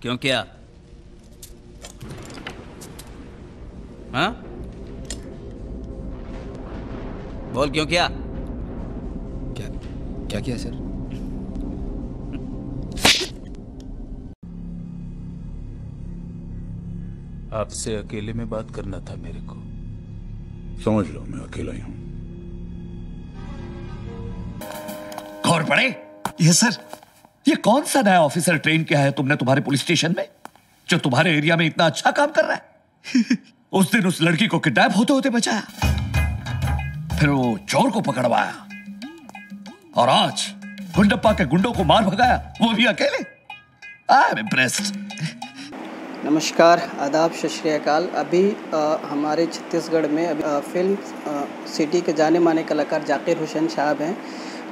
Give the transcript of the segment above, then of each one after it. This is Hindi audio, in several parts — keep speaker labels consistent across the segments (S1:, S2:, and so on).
S1: क्यों किया? हाँ, बोल क्यों किया?
S2: क्या क्या किया सर?
S3: आपसे अकेले में बात करना था मेरे को।
S4: समझ लो मैं अकेला ही हूं।
S5: खबर पड़े? ये सर, ये कौन सा नया ऑफिसर ट्रेन किया है तुमने तुम्हारे पुलिस स्टेशन में, जो तुम्हारे एरिया में इतना अच्छा काम कर रहा है? उस दिन उस लड़की को किडनैप होते होते बचाया, फिर वो चोर को पकड़वाया, और आज गुंडप्पा के गुंडों को मार भगाया, वो भी अकेले। I am impressed.
S6: नमस्कार, आदाब, सत श्री अकाल। अभी हमारे छत्तीसगढ़ में फिल्म सिटी के जाने माने कलाकार जाकिर हुसैन साहब हैं,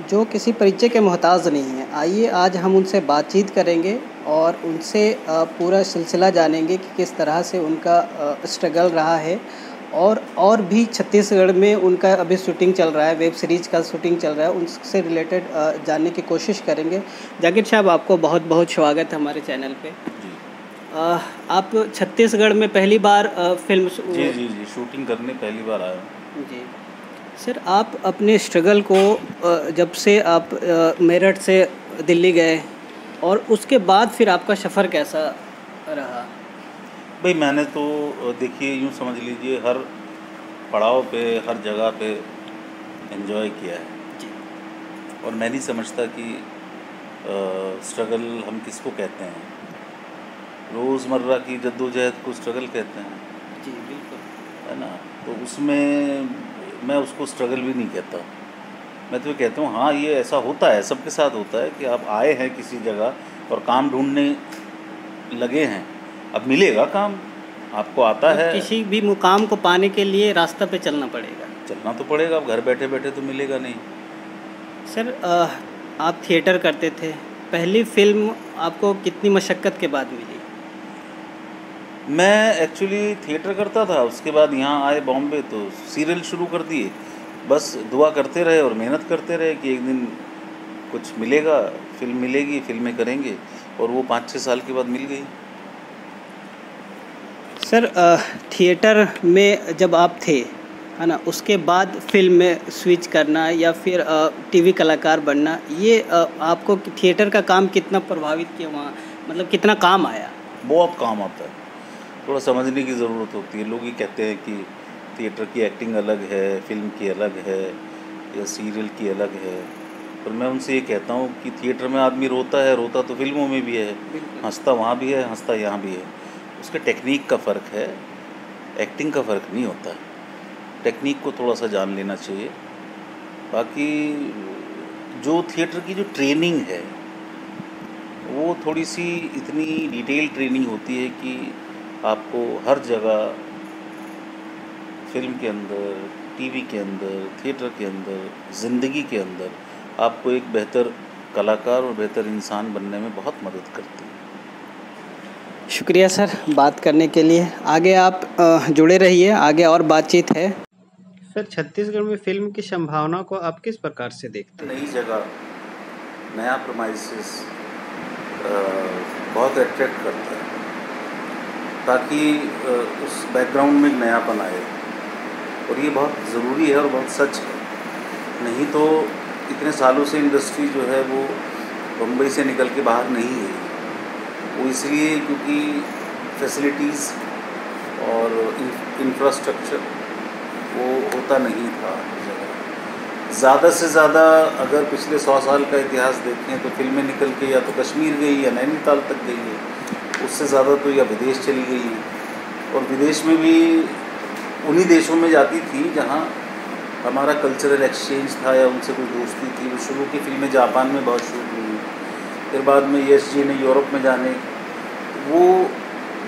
S6: जो किसी परिचय के मोहताज नहीं हैं। आइए आज हम उनसे बातचीत करेंगे और उनसे पूरा सिलसिला जानेंगे कि किस तरह से उनका स्ट्रगल रहा है, और भी छत्तीसगढ़ में उनका अभी शूटिंग चल रहा है, वेब सीरीज़ का शूटिंग चल रहा है, उनसे रिलेटेड जानने की कोशिश करेंगे। जाकिर साहब, आपको बहुत बहुत स्वागत है हमारे चैनल पे। आप छत्तीसगढ़ में पहली बार फिल्म
S3: जी शूटिंग करने पहली बार आया हूँ।
S6: जी सर, आप अपने स्ट्रगल को जब से आप मेरठ से दिल्ली गए और उसके बाद फिर आपका सफ़र कैसा रहा?
S3: भाई मैंने तो देखिए यूँ समझ लीजिए हर पड़ाव पे हर जगह पे एंजॉय किया है
S6: जी।
S3: और मैं नहीं समझता कि स्ट्रगल हम किसको कहते हैं। रोज़मर्रा की जद्दोजहद को स्ट्रगल कहते हैं।
S6: जी बिल्कुल,
S3: है ना। तो उसमें मैं उसको स्ट्रगल भी नहीं कहता। मैं तो ये कहता हूँ हाँ ये ऐसा होता है, सबके साथ होता है कि आप आए हैं किसी जगह और काम ढूंढने लगे हैं, अब मिलेगा काम, आपको आता है।
S6: किसी भी मुकाम को पाने के लिए रास्ता पे चलना पड़ेगा।
S3: चलना तो पड़ेगा, अब घर बैठे बैठे तो मिलेगा नहीं।
S6: सर, आप थिएटर करते थे, पहली फिल्म आपको कितनी मशक्क़त के बाद मिली?
S3: मैं एक्चुअली थिएटर करता था, उसके बाद यहाँ आए बॉम्बे तो सीरियल शुरू कर दिए। बस दुआ करते रहे और मेहनत करते रहे कि एक दिन कुछ मिलेगा, फिल्म मिलेगी, फिल्में करेंगे, और वो 5-6 साल के बाद मिल गई।
S6: सर, थिएटर में जब आप थे, है ना, उसके बाद फिल्म में स्विच करना या फिर टीवी कलाकार बनना, ये आपको थिएटर का काम कितना प्रभावित किया वहाँ, मतलब कितना काम आया?
S3: बहुत काम आता है, थोड़ा समझने की ज़रूरत होती है। लोग ये कहते हैं कि थिएटर की एक्टिंग अलग है, फिल्म की अलग है, या सीरियल की अलग है, पर मैं उनसे ये कहता हूँ कि थिएटर में आदमी रोता है, रोता तो फिल्मों में भी है, हंसता वहाँ भी है, हंसता यहाँ भी है। उसके टेक्निक का फ़र्क है, एक्टिंग का फ़र्क नहीं होता है। टेक्निक को थोड़ा सा जान लेना चाहिए। बाकी जो थिएटर की जो ट्रेनिंग है वो थोड़ी सी इतनी डिटेल ट्रेनिंग होती है कि आपको हर जगह, फिल्म के अंदर, टीवी के अंदर, थिएटर के अंदर, ज़िंदगी के अंदर आपको एक बेहतर कलाकार और बेहतर इंसान बनने में बहुत मदद करती है।
S6: शुक्रिया सर बात करने के लिए। आगे आप जुड़े रहिए, आगे और बातचीत है। सर, छत्तीसगढ़ में फिल्म की संभावना को आप किस प्रकार से देखते हैं?
S3: नई जगह, नया प्रमाइसिस बहुत अट्रैक्ट करता है, ताकि उस बैकग्राउंड में एक नयापन आए, और ये बहुत ज़रूरी है और बहुत सच है। नहीं तो इतने सालों से इंडस्ट्री जो है वो बम्बई से निकल के बाहर नहीं है। वो इसलिए क्योंकि फैसिलिटीज़ और इंफ्रास्ट्रक्चर वो होता नहीं था हर जगह। ज़्यादा से ज़्यादा अगर पिछले 100 साल का इतिहास देखें तो फिल्में निकल के या तो कश्मीर गई या नैनीताल तक गई है, उससे ज़्यादा तो या विदेश चली गई है, और विदेश में भी उन्हीं देशों में जाती थी जहाँ हमारा कल्चरल एक्सचेंज था या उनसे कोई दोस्ती थी। वो शुरू की फिल्में जापान में बहुत शूट हुई, फिर बाद में यश जी ने यूरोप में जाने, वो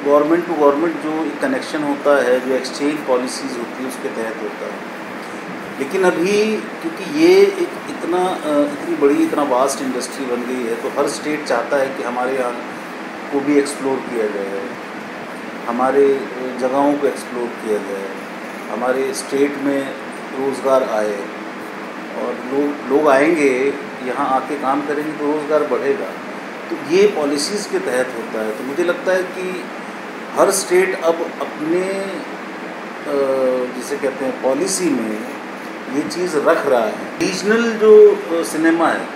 S3: गवर्नमेंट टू गवर्नमेंट जो एक कनेक्शन होता है, जो एक्सचेंज पॉलिसीज़ होती है, उसके तहत होता है। लेकिन अभी क्योंकि ये एक इतनी बड़ी, इतना वास्ट इंडस्ट्री बन गई है, तो हर स्टेट चाहता है कि हमारे यहाँ को भी एक्सप्लोर किया जाए, हमारे जगहों को एक्सप्लोर किया जाए, हमारे स्टेट में रोज़गार आए, और लोग आएंगे यहाँ आके काम करेंगे तो रोज़गार बढ़ेगा। तो ये पॉलिसीज़ के तहत होता है। तो मुझे लगता है कि हर स्टेट अब अपने जिसे कहते हैं पॉलिसी में ये चीज़ रख रहा है। रीजनल जो सिनेमा है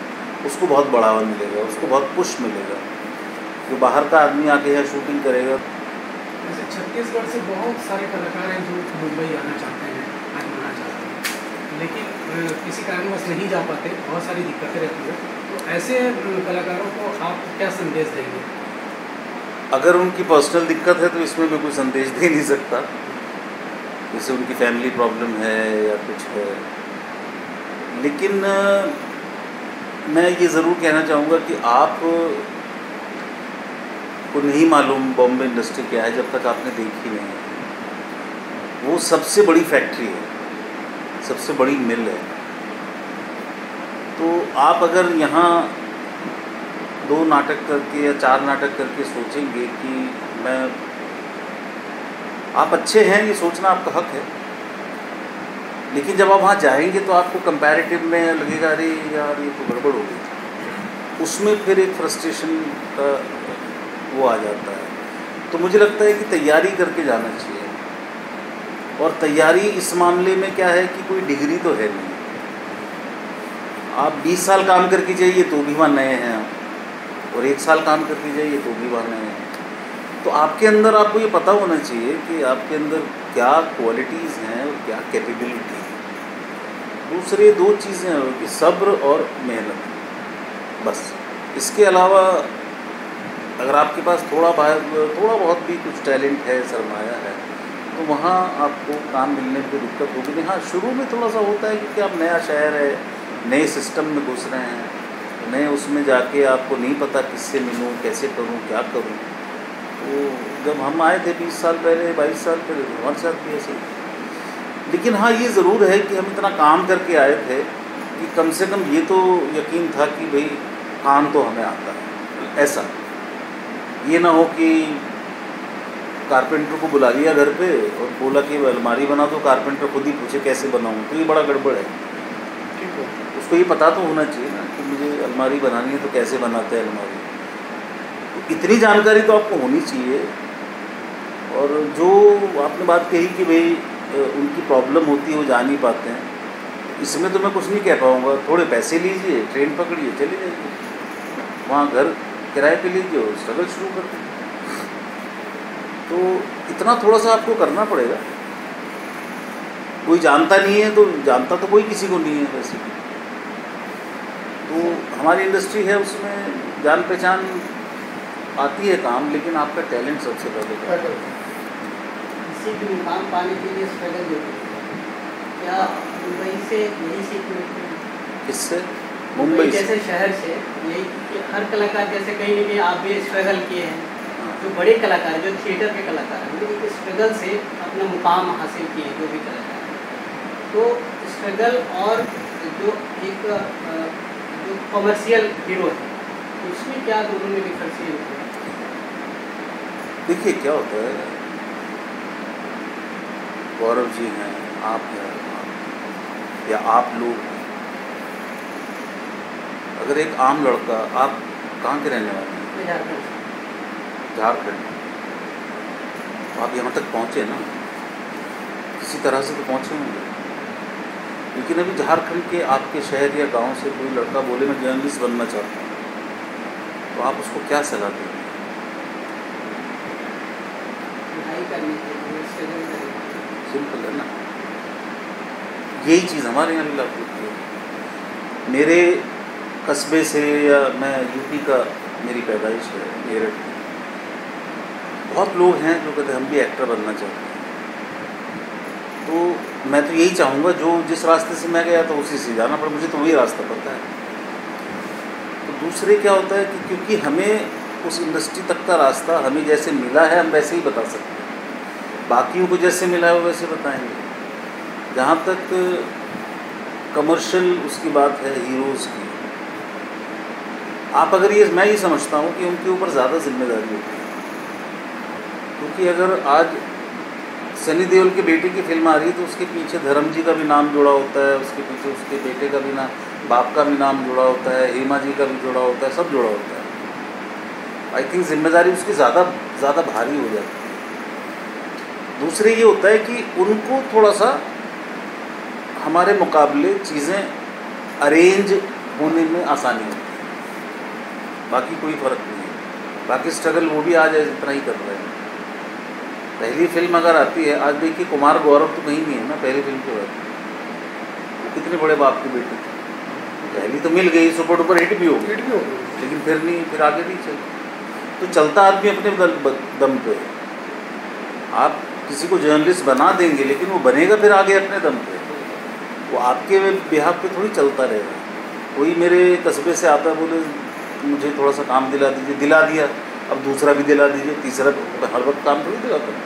S3: उसको बहुत बढ़ावा मिलेगा, उसको बहुत पुश मिलेगा। जो बाहर का आदमी आके यहाँ शूटिंग करेगा।
S7: जैसे छत्तीसगढ़ से बहुत सारे कलाकार हैं जो मुंबई आना चाहते हैं, आना चाहते हैं, लेकिन किसी कारणवश नहीं जा पाते, बहुत सारी दिक्कतें रहती हैं। तो ऐसे कलाकारों को आप क्या संदेश देंगे?
S3: अगर उनकी पर्सनल दिक्कत है तो इसमें मैं कोई संदेश दे नहीं सकता। जैसे उनकी फैमिली प्रॉब्लम है या कुछ है, लेकिन मैं ये ज़रूर कहना चाहूँगा कि आप को नहीं मालूम बॉम्बे इंडस्ट्री क्या है जब तक आपने देखी नहीं है। वो सबसे बड़ी फैक्ट्री है, सबसे बड़ी मिल है। तो आप अगर यहाँ 2 नाटक करके या 4 नाटक करके सोचेंगे कि मैं आप अच्छे हैं, ये सोचना आपका हक है, लेकिन जब आप वहाँ जाएंगे तो आपको कंपैरेटिव में लगेगा अरे यार ये तो गड़बड़ हो गई। उसमें फिर एक फ्रस्ट्रेशन का वो आ जाता है। तो मुझे लगता है कि तैयारी करके जाना चाहिए। और तैयारी इस मामले में क्या है कि कोई डिग्री तो है नहीं। आप 20 साल काम करके जाइए तो भी वहाँ नए हैं आप, और 1 साल काम करके जाइए तो भी वहाँ नए हैं। तो आपके अंदर आपको ये पता होना चाहिए कि आपके अंदर क्या क्वालिटीज़ हैं और क्या कैपेबिलिटी है। दूसरे 2 चीज़ें हैं कि सब्र और मेहनत, बस। इसके अलावा अगर आपके पास थोड़ा बहुत भी कुछ टैलेंट है, सरमाया है, तो वहाँ आपको काम मिलने में कोई दिक्कत होगी नहीं। हाँ, शुरू में थोड़ा सा होता है क्योंकि आप नया शहर है, नए सिस्टम में घुस रहे हैं, नए उसमें जाके आपको नहीं पता किससे मिलूँ, कैसे करूँ, क्या करूँ। तो जब हम आए थे 20 साल पहले, 22 साल पहले, हमारे साथ भी ऐसे ही। लेकिन हाँ, ये ज़रूर है कि हम इतना काम करके आए थे कि कम से कम ये तो यकीन था कि भाई काम तो हमें आता है। ऐसा ये ना हो कि कारपेंटर को बुला लिया घर पे और बोला कि अलमारी बना दो, कारपेंटर खुद ही पूछे कैसे बनाऊँ, तो ये बड़ा गड़बड़ है। उसको ये पता तो होना चाहिए ना कि मुझे अलमारी बनानी है तो कैसे बनाते हैं अलमारी। तो इतनी जानकारी तो आपको होनी चाहिए। और जो आपने बात कही कि भाई उनकी प्रॉब्लम होती है, वो जा नहीं पाते हैं, इसमें तो मैं कुछ नहीं कह पाऊँगा। थोड़े पैसे लीजिए, ट्रेन पकड़िए, चले जाइए, वहाँ घर किराए पे लीजिए और स्ट्रगल शुरू कर दीजिए। तो इतना थोड़ा सा आपको करना पड़ेगा। कोई जानता नहीं है तो जानता तो कोई किसी को नहीं है वैसे भी। तो हमारी इंडस्ट्री है, उसमें जान पहचान आती है काम, लेकिन आपका टैलेंट सबसे पहले।
S6: किसी भी मुकाम पाने के लिए स्ट्रगल जरूरी है। क्या मुंबई से यही सीख मिलती है?
S3: किससे?
S6: मुंबई जैसे शहर से यही कि हर कलाकार जैसे कहीं ना कहीं आप भी स्ट्रगल किए हैं, जो बड़े कलाकार जो थिएटर के कलाकार हैं, वो स्ट्रगल से अपना मुकाम हासिल किए हैं, जो भी कलाकार हैं। तो स्ट्रगल और जो एक जो कॉमर्शियल हीरो है, उसमें क्या दोनों में डिफरेंशिएट होता है?
S3: देखिए क्या होता है, गौरव जी हैं, आप हैं, या आप लोग हैं। अगर एक आम लड़का, आप कहाँ के रहने वाले हैं? झारखंड। आप यहाँ तक पहुँचे ना, किसी तरह से तो पहुँचे होंगे। लेकिन अभी झारखंड के आपके शहर या गांव से कोई लड़का बोले मैं जर्नलिस्ट बनना चाहता हूँ, तो आप उसको क्या सलाह देंगे?
S6: पढ़ाई करने के लिए स्ट्रगल करने।
S3: सिंपल है ना। यही चीज़ हमारे यहाँ भी लागू होती है। मेरे कस्बे से, या मैं यूपी का, मेरी पैदाइश है मेरठ में, बहुत लोग हैं जो कहते हैं हम भी एक्टर बनना चाहते हैं। तो मैं तो यही चाहूँगा जो जिस रास्ते से मैं गया था उसी से जाना, पर मुझे तो वही रास्ता पता है। तो दूसरे क्या होता है कि क्योंकि हमें उस इंडस्ट्री तक का रास्ता हमें जैसे मिला है हम वैसे ही बता सकते हैं, बाकियों को जैसे मिला है वो वैसे बताएंगे। जहाँ तक कमर्शियल उसकी बात है, हीरोज़ की, आप अगर ये, मैं ये समझता हूँ कि उनके ऊपर ज़्यादा जिम्मेदारी होती है। क्योंकि अगर आज सनी देओल के बेटे की फिल्म आ रही है तो उसके पीछे धर्म जी का भी नाम जुड़ा होता है, उसके पीछे उसके बेटे का भी नाम, बाप का भी नाम जुड़ा होता है, हेमा जी का भी जुड़ा होता है, सब जुड़ा होता है। आई थिंक जिम्मेदारी उसकी ज़्यादा भारी हो जाती है। दूसरे ये होता है कि उनको थोड़ा सा हमारे मुकाबले चीज़ें अरेंज होने में आसानी होती है, बाकी कोई फ़र्क नहीं है। बाकी स्ट्रगल वो भी आज इतना ही कर रहे हैं। पहली फिल्म अगर आती है, आज देखिए कुमार गौरव तो कहीं नहीं है ना पहली फिल्म के बाद, वो कितने बड़े बाप की बेटी थी, पहली तो मिल गई, सुपर डुपर हिट भी हो गई, लेकिन फिर आगे नहीं चली। तो चलता आदमी अपने दम पे है। आप किसी को जर्नलिस्ट बना देंगे लेकिन वो बनेगा फिर आगे अपने दम पे, वो आपके बिहाफ पे थोड़ी चलता रहेगा। कोई मेरे कस्बे से आता बोले मुझे थोड़ा सा काम दिला दीजिए, दिला दिया, अब दूसरा भी दिला दीजिए, तीसरा, हर वक्त काम थोड़ी दिलाता है।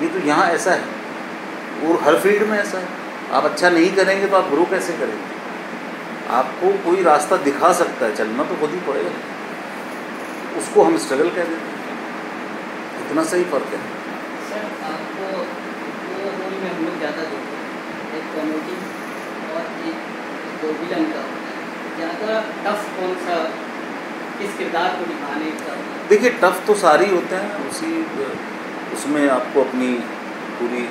S3: ये तो यहाँ ऐसा है और हर फील्ड में ऐसा है। आप अच्छा नहीं करेंगे तो आप ग्रो कैसे करेंगे? आपको कोई रास्ता दिखा सकता है, चलना तो खुद ही पड़ेगा, उसको हम स्ट्रगल कह देते हैं। इतना सही फ़र्क है।
S6: सर आपको दो रोल में हम लोग ज़्यादा देखते हैं, एक कॉमेडी और एक दो विलन का। ज़्यादा टफ कौन सा, किस किरदार को निभाने का?
S3: देखिए टफ तो सारे ही होते हैं, उसमें आपको अपनी पूरी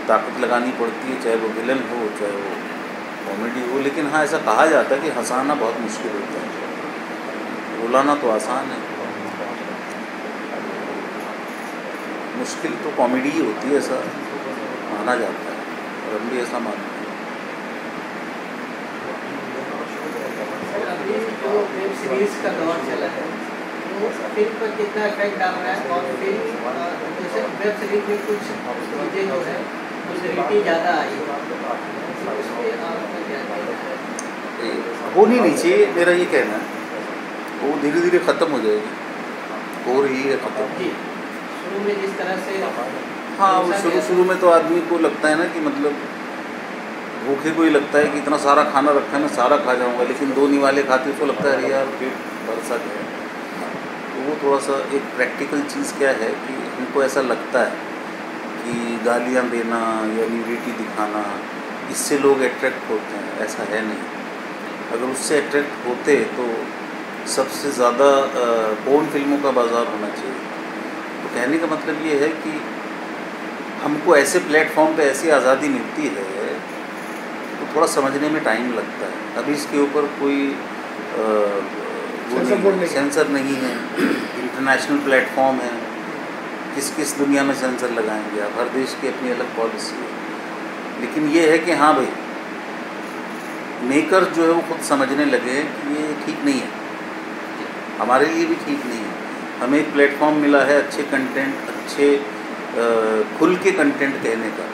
S3: ताकत लगानी पड़ती है, चाहे वो विलन हो चाहे वो कॉमेडी हो। लेकिन हाँ, ऐसा कहा जाता है कि हंसाना बहुत मुश्किल होता है, रुलाना तो आसान है। मुश्किल तो कॉमेडी ही होती है, ऐसा माना जाता है और हम भी ऐसा मानते हैं।
S6: अभी जो वेब सीरीज़ का दौर चला है वो फिल्म पर कितना इफेक्ट डाल रहा है? और फिल्म जैसे वेब सीरीज में कुछ चीज़ें जो है रियलिटी ज़्यादा आई है, उस पर आपका क्या कहना है?
S3: होनी नहीं चाहिए, मेरा ये कहना है। वो धीरे धीरे ख़त्म हो जाएगी, हो रही है ख़त्म।
S6: जी, शुरू में जिस तरह से
S3: हाँ, वो शुरू में तो आदमी को लगता है ना कि मतलब भूखे को ही लगता है कि इतना सारा खाना रखा है मैं सारा खा जाऊंगा, लेकिन दो निवाले खाते उसको लगता है अरे यार पेट भर सा गया। तो वो थोड़ा सा एक प्रैक्टिकल चीज़ क्या है कि हमको ऐसा लगता है कि गालियाँ देना या न्यूडिटी दिखाना इससे लोग अट्रैक्ट होते हैं, ऐसा है नहीं। अगर उससे अट्रैक्ट होते तो सबसे ज़्यादा पोर्न फिल्मों का बाज़ार होना चाहिए। तो कहने का मतलब ये है कि हमको ऐसे प्लेटफॉर्म पे ऐसी आज़ादी मिलती है तो थोड़ा समझने में टाइम लगता है। अभी इसके ऊपर कोई सेंसर नहीं है, इंटरनेशनल प्लेटफॉर्म है, किस दुनिया में सेंसर लगाएंगे आप? हर देश की अपनी अलग पॉलिसी है। लेकिन ये है कि हाँ भाई, मेकर जो है वो खुद समझने लगे कि ये ठीक नहीं है, हमारे लिए भी ठीक नहीं है। हमें एक प्लेटफॉर्म मिला है अच्छे कंटेंट, अच्छे खुल के कंटेंट कहने का।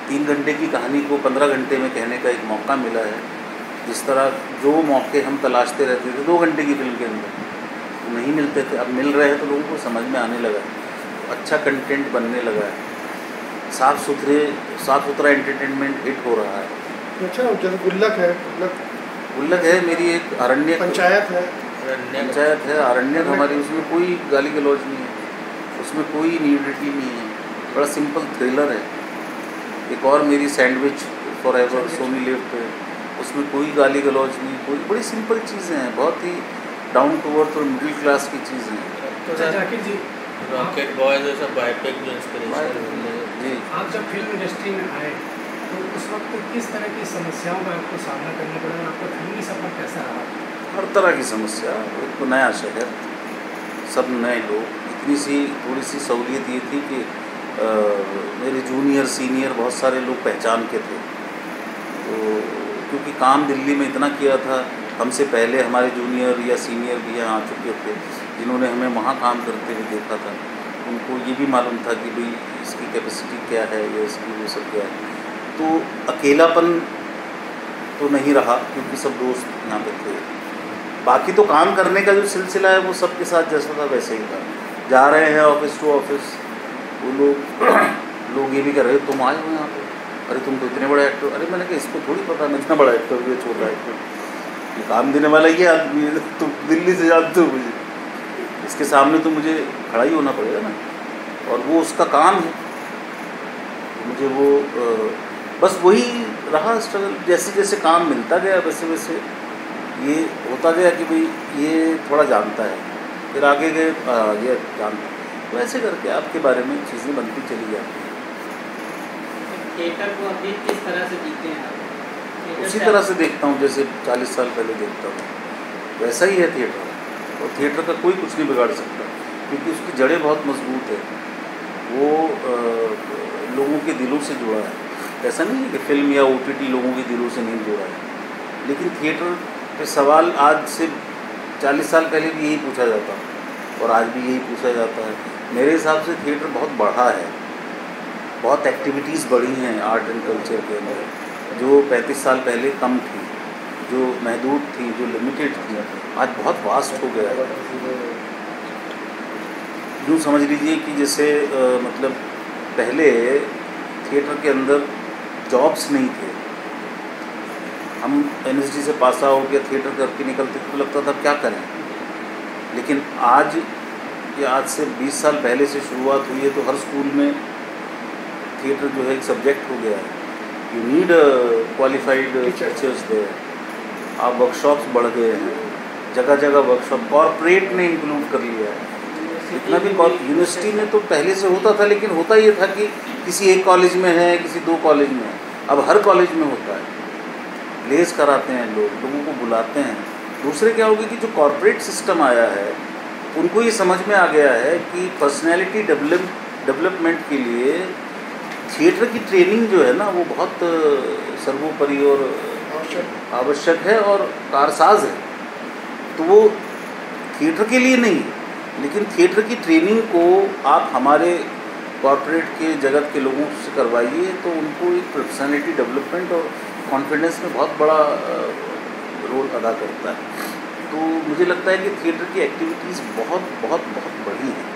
S3: 3 घंटे की कहानी को 15 घंटे में कहने का एक मौका मिला है। जिस तरह जो मौके हम तलाशते रहते थे 2 घंटे की फिल्म के अंदर, वो नहीं मिलते थे, अब मिल रहे हैं तो लोगों को समझ में आने लगा है, अच्छा कंटेंट बनने लगा है, साफ़ सुथरा एंटरटेनमेंट हिट हो रहा है।
S8: अच्छा, जैसे
S3: गुल्लक है मेरी, एक अरण्यक
S8: पंचायत है,
S3: अरण्यक हमारी, उसमें कोई गाली गलौज नहीं है, उसमें कोई न्यूडिटी नहीं है, बड़ा सिंपल थ्रिलर है। एक और मेरी sandwich forever Sony LIV पे, उसमें कोई गाली गलौज नहीं, कोई, बड़ी सिंपल चीज़ें हैं, बहुत ही डाउन टू अर्थ और मिडिल क्लास की चीज़ें हैं।
S7: तो जाकिर जी,
S9: रॉकेट बॉय जैसा बायोपिक जो इंस्पिरेशन
S3: जी,
S7: आप जब फिल्म इंडस्ट्री में आए तो उस वक्त किस तरह की समस्याओं का आपको सामना करना पड़ा और आपका फिल्मी सफर कैसा रहा?
S3: हर तरह की समस्या। एक तो नया शहर, सब नए लोग, इतनी सी थोड़ी सी सहूलियत ये थी कि मेरे जूनियर सीनियर बहुत सारे लोग पहचान के थे। तो क्योंकि काम दिल्ली में इतना किया था, हमसे पहले हमारे जूनियर या सीनियर भी यहाँ आ चुके थे जिन्होंने हमें वहाँ काम करते हुए देखा था। उनको ये भी मालूम था कि भाई इसकी कैपेसिटी क्या है या इसकी वो सब क्या है। तो अकेलापन तो नहीं रहा क्योंकि सब दोस्त यहाँ पे थे। बाकी तो काम करने का जो सिलसिला है वो सबके साथ जैसा था वैसे ही था। जा रहे हैं ऑफिस टू ऑफिस, वो लोग ये भी कर रहे तुम आए हो यहाँ पे, अरे तुम तो इतने बड़े एक्टर। अरे मैंने कहा इसको थोड़ी पता मैं इतना बड़ा एक्टर हूँ, ये छोटा एक्टर, ये काम देने वाला ये आदमी है, तुम दिल्ली से जानते हो मुझे, इसके सामने तो मुझे खड़ा ही होना पड़ेगा ना, और वो उसका काम है। मुझे वो बस वही रहा स्ट्रगल। जैसे जैसे काम मिलता गया वैसे वैसे ये होता गया कि भाई ये थोड़ा जानता है, फिर आगे गए ये जान, तो ऐसे करके आपके बारे में चीज़ें बनती चली जाती हैं।
S6: थिएटर को अभी किस तरह से जीते हैं आप?
S3: उसी तरह से देखता हूँ जैसे 40 साल पहले देखता हूँ, वैसा ही है थिएटर। और थिएटर का कोई कुछ नहीं बिगाड़ सकता, क्योंकि उसकी जड़ें बहुत मजबूत है, वो लोगों के दिलों से जुड़ा है। ऐसा नहीं है कि फिल्म या OTT लोगों के दिलों से नहीं जुड़ा है, लेकिन थिएटर पे सवाल आज से 40 साल पहले भी यही पूछा जाता और आज भी यही पूछा जाता है। मेरे हिसाब से थिएटर बहुत बढ़ा है, बहुत एक्टिविटीज़ बढ़ी हैं आर्ट एंड कल्चर के अंदर, जो 35 साल पहले कम थी, जो महदूद थी, जो लिमिटेड थी, आज बहुत वास्ट हो गया है। यूँ समझ लीजिए कि जैसे मतलब पहले थिएटर के अंदर जॉब्स नहीं थे। हम NSD से पास आउट या थिएटर करके निकलते तो लगता था क्या करें, लेकिन आज या आज से 20 साल पहले से शुरुआत हुई है तो हर स्कूल में थिएटर जो है एक सब्जेक्ट हो गया है। You need qualified teachers there. आप वर्कशॉप्स बढ़ गए हैं, जगह जगह वर्कशॉप कॉरपोरेट ने इंक्लूड कर लिया है। इतना भी यूनिवर्सिटी में तो पहले से होता था, लेकिन होता ये था कि किसी एक कॉलेज में है, किसी 2 कॉलेज में है, अब हर कॉलेज में होता है। प्लेस कराते हैं लोगों को बुलाते हैं। दूसरे क्या होगी कि जो कॉरपोरेट सिस्टम आया है उनको ये समझ में आ गया है कि पर्सनैलिटी डेवलपमेंट के लिए थिएटर की ट्रेनिंग जो है ना वो बहुत सर्वोपरि और आवश्यक है और कारसाज है। तो वो थिएटर के लिए नहीं, लेकिन थिएटर की ट्रेनिंग को आप हमारे कॉरपोरेट के जगत के लोगों से करवाइए तो उनको एक पर्सनैलिटी डेवलपमेंट और कॉन्फिडेंस में बहुत बड़ा रोल अदा करता है। तो मुझे लगता है कि थिएटर की एक्टिविटीज़ बहुत बहुत बहुत बड़ी हैं।